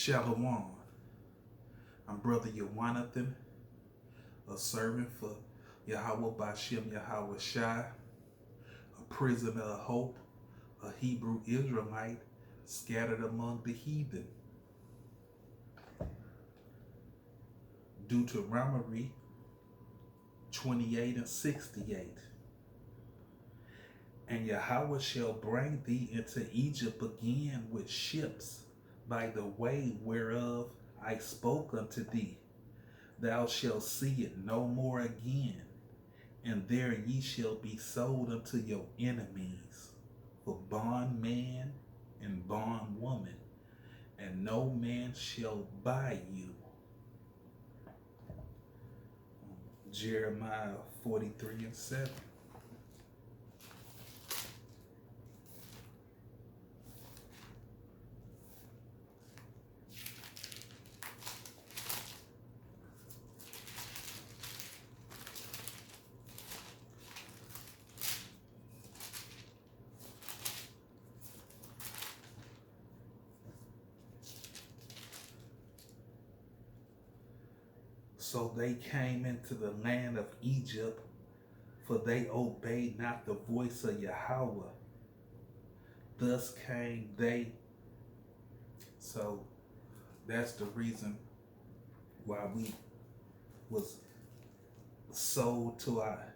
Shalom. I'm Brother Yawanathan, a servant for Yahweh Bashem Yahweh Shai, a prisoner of hope, a Hebrew Israelite scattered among the heathen. Deuteronomy 28 and 68. And Yahweh shall bring thee into Egypt again with ships by the way whereof I spoke unto thee. Thou shalt see it no more again, and there ye shall be sold unto your enemies for bondman and bondwoman, and no man shall buy you. Jeremiah 43 and 7. So they came into the land of Egypt, for they obeyed not the voice of Yahweh. Thus came they. So that's the reason why we was sold to our,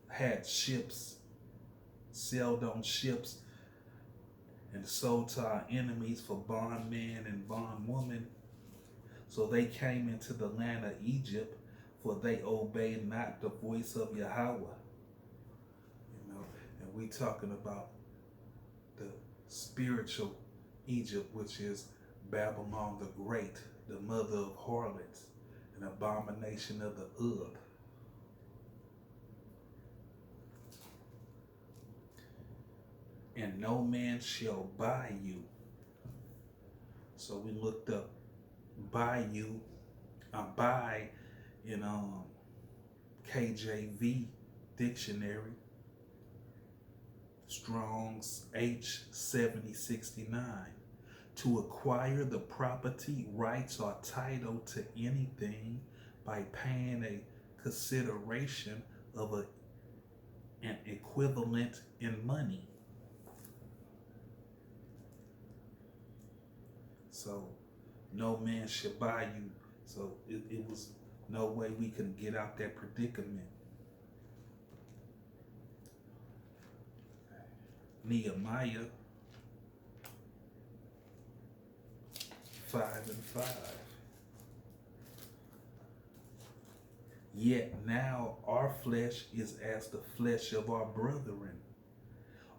had ships, sailed on ships, and sold to our enemies for bondmen and bondwomen. So they came into the land of Egypt, for they obeyed not the voice of Yahweh. And we talking about the spiritual Egypt, which is Babylon the Great, the mother of harlots, an abomination of the earth. And no man shall buy you. So we looked up buy you, buy in KJV dictionary, Strong's H7069. To acquire the property, rights, or title to anything by paying a consideration of an equivalent in money. So no man should buy you. So it was no way we could get out that predicament. Nehemiah 5 and 5. Yet now our flesh is as the flesh of our brethren,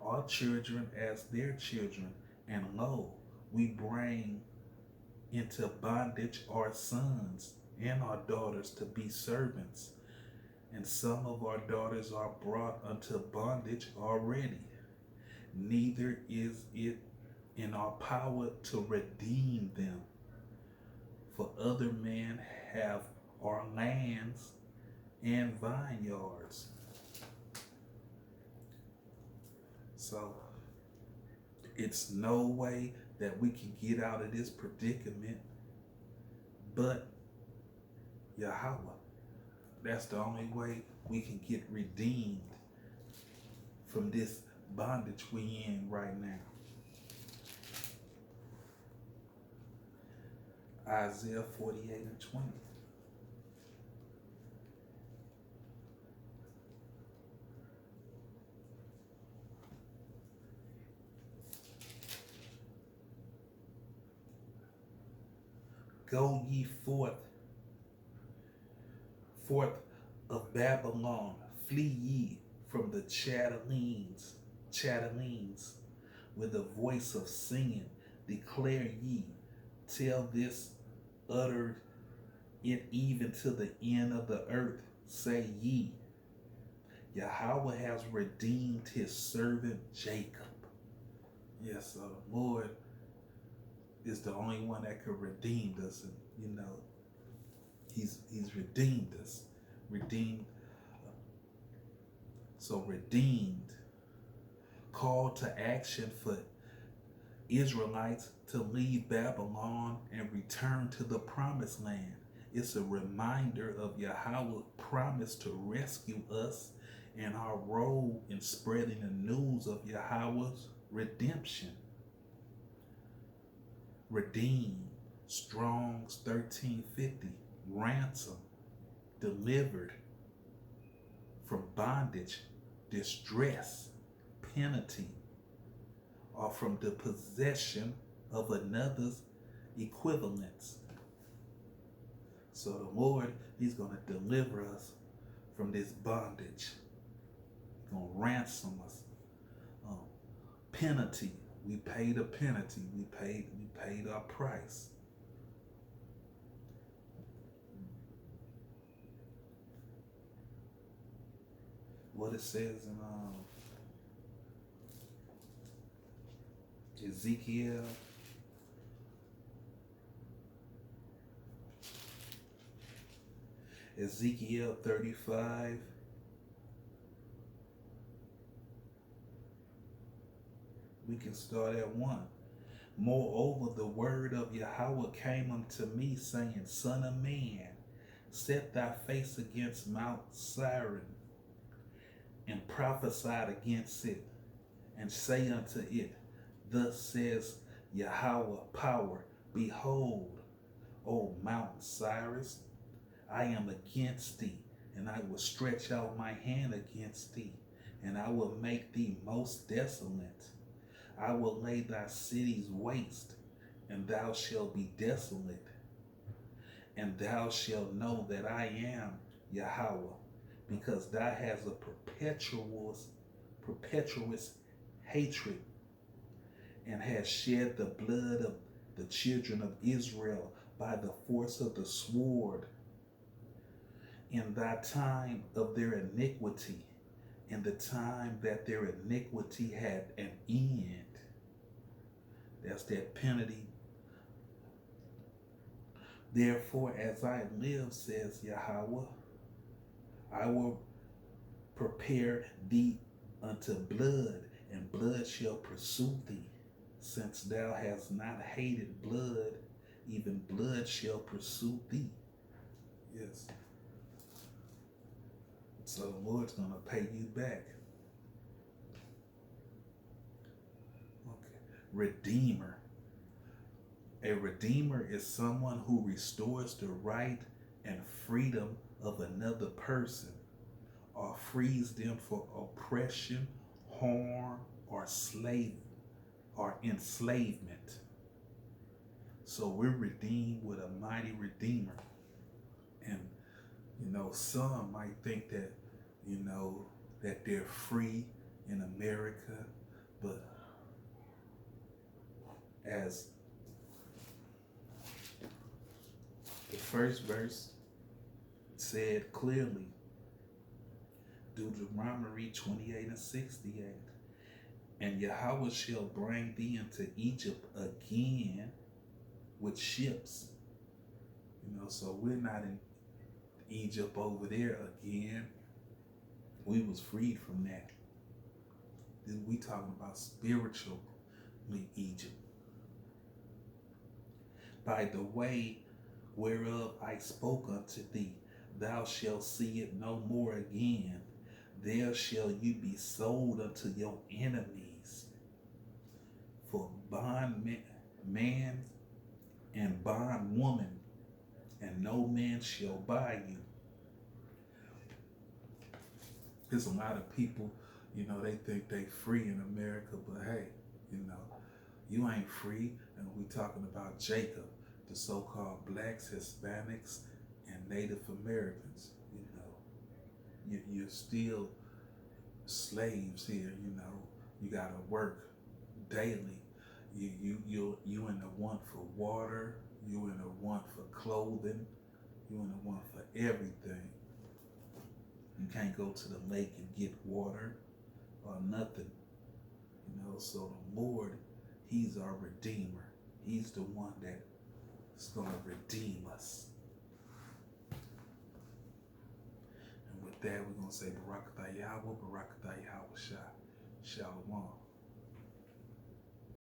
our children as their children, and lo, we bring into bondage our sons and our daughters to be servants, and some of our daughters are brought unto bondage already. Neither is it in our power to redeem them, for other men have our lands and vineyards. So it's no way that we can get out of this predicament but Yahweh. That's the only way we can get redeemed from this bondage we in right now. Isaiah 48 and 20. Go ye forth of Babylon, flee ye from the Chatelaines, with a voice of singing, declare ye, tell this, utter it even to the end of the earth, say ye, Yahweh has redeemed his servant Jacob. Yes, the Lord is the only one that could redeem us, and he's redeemed us. Redeemed. So redeemed. Call to action for Israelites to leave Babylon and return to the promised land. It's a reminder of Yahweh's promise to rescue us and our role in spreading the news of Yahweh's redemption. Redeem, Strong's 1350, ransom, delivered from bondage, distress, penalty, or from the possession of another's equivalence. So the Lord, He's going to deliver us from this bondage. He's going to ransom us. Penalty. We paid a penalty. We paid our price. What it says in Ezekiel. Ezekiel 35. We can start at 1. Moreover, the word of Yahweh came unto me, saying, Son of man, set thy face against Mount Siren, and prophesied against it, and say unto it, Thus says Yahweh power, Behold, O Mount Cyrus, I am against thee, and I will stretch out my hand against thee, and I will make thee most desolate. I will lay thy cities waste, and thou shalt be desolate. And thou shalt know that I am Yahweh, because thou hast a perpetuous hatred, and hast shed the blood of the children of Israel by the force of the sword in thy time of their iniquity, in the time that their iniquity had an end. That's that penalty. Therefore, as I live, says Yahweh, I will prepare thee unto blood, and blood shall pursue thee. Since thou hast not hated blood, even blood shall pursue thee. Yes. So the Lord's going to pay you back. Okay. Redeemer. A redeemer is someone who restores the right and freedom of another person, or frees them from oppression, harm, or enslavement. So we're redeemed with a mighty redeemer. And some might think that that they're free in America, but as the first verse said clearly, Deuteronomy 28 and 68, and Yahweh shall bring thee into Egypt again with ships. So we're not in Egypt over there again. We was freed from that. We talking about spiritually Egypt. By the way whereof I spoke unto thee, thou shalt see it no more again. There shall you be sold unto your enemies for bondman and bondwoman, and no man shall buy you. There's a lot of people, they think they free in America, but hey, you ain't free. And we talking about Jacob, the so-called blacks, Hispanics, and Native Americans. You're still slaves here. You gotta work daily. You in the want for water. You in the want for clothing. You in the want for everything. You can't go to the lake and get water or nothing. So the Lord, He's our Redeemer. He's the one that's going to redeem us. And with that, we're going to say Barakatah Yahweh, Barakatah Yahweh Shah. Shalom.